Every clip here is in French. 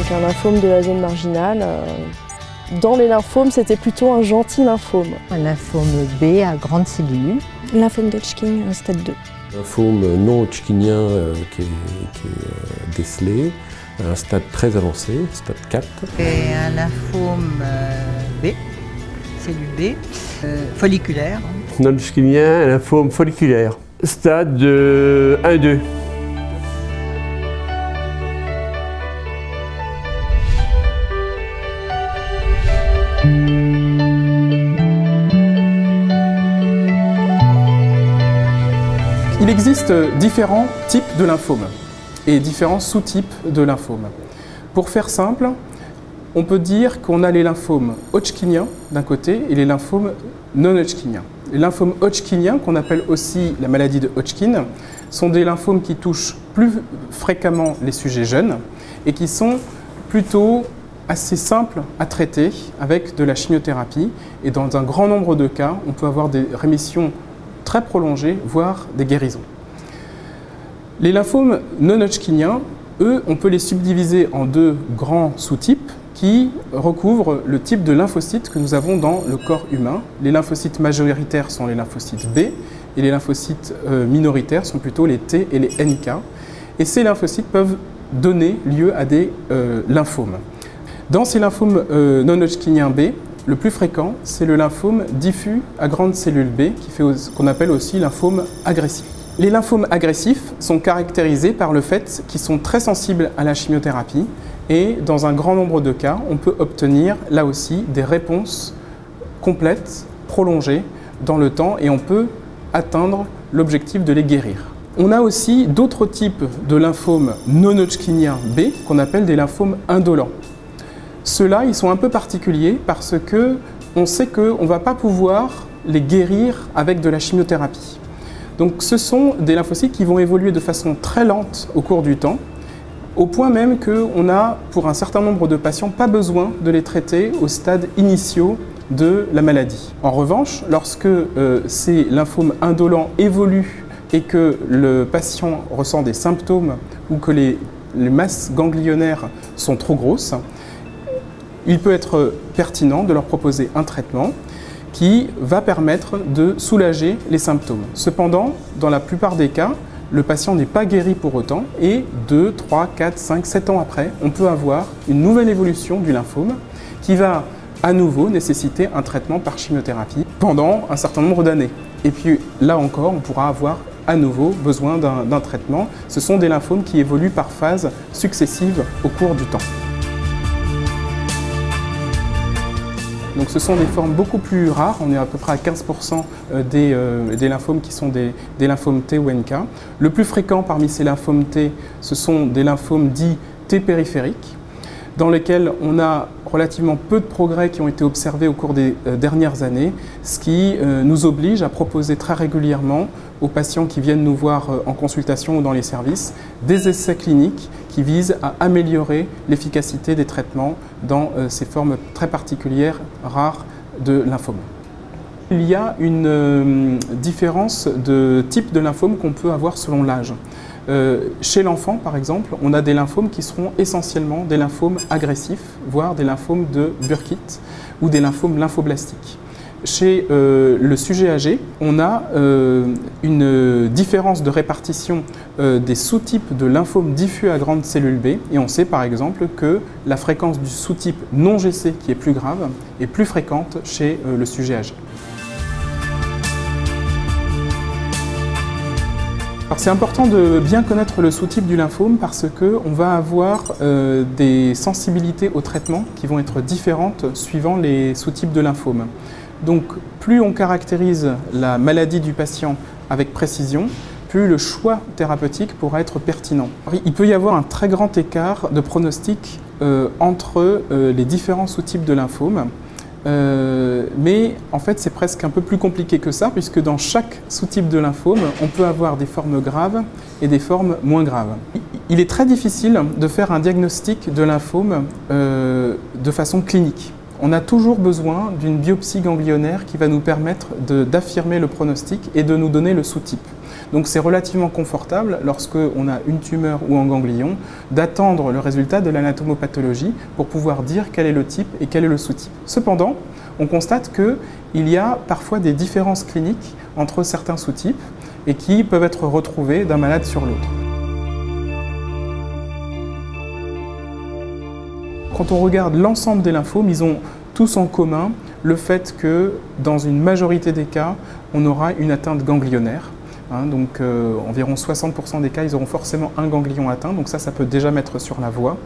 donc un lymphome de la zone marginale. Dans les lymphomes, c'était plutôt un gentil lymphome. Un lymphome B à grande cellule. Lymphome d'Hodgkin, stade 2. Lymphome non hodgkinien qui est décelé à un stade très avancé, stade 4. Et un lymphome B, cellule B, folliculaire. Non hodgkinien, un lymphome folliculaire, stade 1-2. Il existe différents types de lymphomes et différents sous-types de lymphomes. Pour faire simple, on peut dire qu'on a les lymphomes hodgkiniens d'un côté et les lymphomes non hodgkiniens. Les lymphomes hodgkiniens, qu'on appelle aussi la maladie de Hodgkin, sont des lymphomes qui touchent plus fréquemment les sujets jeunes et qui sont plutôt assez simples à traiter avec de la chimiothérapie. Et dans un grand nombre de cas, on peut avoir des rémissions très prolongées, voire des guérisons. Les lymphomes non hodgkiniens, eux, on peut les subdiviser en deux grands sous-types qui recouvrent le type de lymphocytes que nous avons dans le corps humain. Les lymphocytes majoritaires sont les lymphocytes B et les lymphocytes minoritaires sont plutôt les T et les NK. Et ces lymphocytes peuvent donner lieu à des lymphomes. Dans ces lymphomes non hodgkiniens B, le plus fréquent, c'est le lymphome diffus à grande cellule B, qu'on appelle aussi lymphome agressif. Les lymphomes agressifs sont caractérisés par le fait qu'ils sont très sensibles à la chimiothérapie et dans un grand nombre de cas, on peut obtenir là aussi des réponses complètes, prolongées dans le temps et on peut atteindre l'objectif de les guérir. On a aussi d'autres types de lymphomes non hodgkiniens B qu'on appelle des lymphomes indolents. Ceux-là, ils sont un peu particuliers parce qu'on sait qu'on ne va pas pouvoir les guérir avec de la chimiothérapie. Donc ce sont des lymphocytes qui vont évoluer de façon très lente au cours du temps, au point même qu'on n'a, pour un certain nombre de patients, pas besoin de les traiter au stade initiaux de la maladie. En revanche, lorsque ces lymphomes indolents évoluent et que le patient ressent des symptômes ou que les masses ganglionnaires sont trop grosses, il peut être pertinent de leur proposer un traitement qui va permettre de soulager les symptômes. Cependant, dans la plupart des cas, le patient n'est pas guéri pour autant et 2, 3, 4, 5, 7 ans après, on peut avoir une nouvelle évolution du lymphome qui va à nouveau nécessiter un traitement par chimiothérapie pendant un certain nombre d'années. Et puis là encore, on pourra avoir à nouveau besoin d'un traitement. Ce sont des lymphomes qui évoluent par phases successives au cours du temps. Donc ce sont des formes beaucoup plus rares, on est à peu près à 15% des lymphomes qui sont des lymphomes T ou NK. Le plus fréquent parmi ces lymphomes T, ce sont des lymphomes dits T périphériques, dans lesquels on a relativement peu de progrès qui ont été observés au cours des dernières années, ce qui nous oblige à proposer très régulièrement aux patients qui viennent nous voir en consultation ou dans les services des essais cliniques qui visent à améliorer l'efficacité des traitements dans ces formes très particulières, rares de lymphome. Il y a une différence de type de lymphome qu'on peut avoir selon l'âge. Chez l'enfant, par exemple, on a des lymphomes qui seront essentiellement des lymphomes agressifs, voire des lymphomes de Burkitt ou des lymphomes lymphoblastiques. Chez le sujet âgé, on a une différence de répartition des sous-types de lymphomes diffus à grande cellule B et on sait par exemple que la fréquence du sous-type non GC qui est plus grave est plus fréquente chez le sujet âgé. C'est important de bien connaître le sous-type du lymphome parce qu'on va avoir des sensibilités au traitement qui vont être différentes suivant les sous-types de lymphome. Donc plus on caractérise la maladie du patient avec précision, plus le choix thérapeutique pourra être pertinent. Il peut y avoir un très grand écart de pronostic entre les différents sous-types de lymphome. Mais en fait c'est presque un peu plus compliqué que ça puisque dans chaque sous-type de lymphome on peut avoir des formes graves et des formes moins graves. Il est très difficile de faire un diagnostic de lymphome de façon clinique. on a toujours besoin d'une biopsie ganglionnaire qui va nous permettre d'affirmer le pronostic et de nous donner le sous-type. Donc c'est relativement confortable, lorsqu'on a une tumeur ou un ganglion, d'attendre le résultat de l'anatomopathologie pour pouvoir dire quel est le type et quel est le sous-type. Cependant, on constate qu'il y a parfois des différences cliniques entre certains sous-types et qui peuvent être retrouvés d'un malade sur l'autre. Quand on regarde l'ensemble des lymphomes, ils ont tous en commun le fait que dans une majorité des cas, on aura une atteinte ganglionnaire. Donc environ 60% des cas, ils auront forcément un ganglion atteint, donc ça peut déjà mettre sur la voie.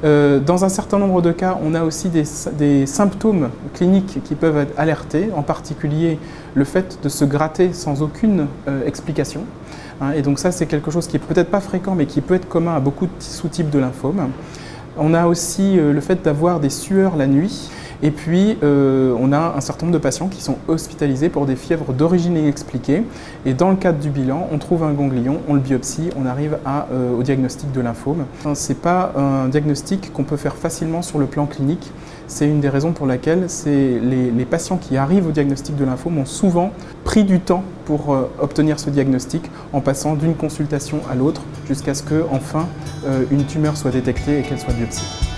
Dans un certain nombre de cas, on a aussi des symptômes cliniques qui peuvent être alertés, en particulier le fait de se gratter sans aucune explication. Et donc ça, c'est quelque chose qui n'est peut-être pas fréquent, mais qui peut être commun à beaucoup de sous-types de lymphomes. On a aussi le fait d'avoir des sueurs la nuit. Et puis, on a un certain nombre de patients qui sont hospitalisés pour des fièvres d'origine inexpliquée. Et dans le cadre du bilan, on trouve un ganglion, on le biopsie, on arrive au diagnostic de lymphome. Ce n'est pas un diagnostic qu'on peut faire facilement sur le plan clinique. C'est une des raisons pour laquelle les patients qui arrivent au diagnostic de lymphome ont souvent pris du temps pour obtenir ce diagnostic en passant d'une consultation à l'autre jusqu'à ce qu'enfin une tumeur soit détectée et qu'elle soit biopsiée.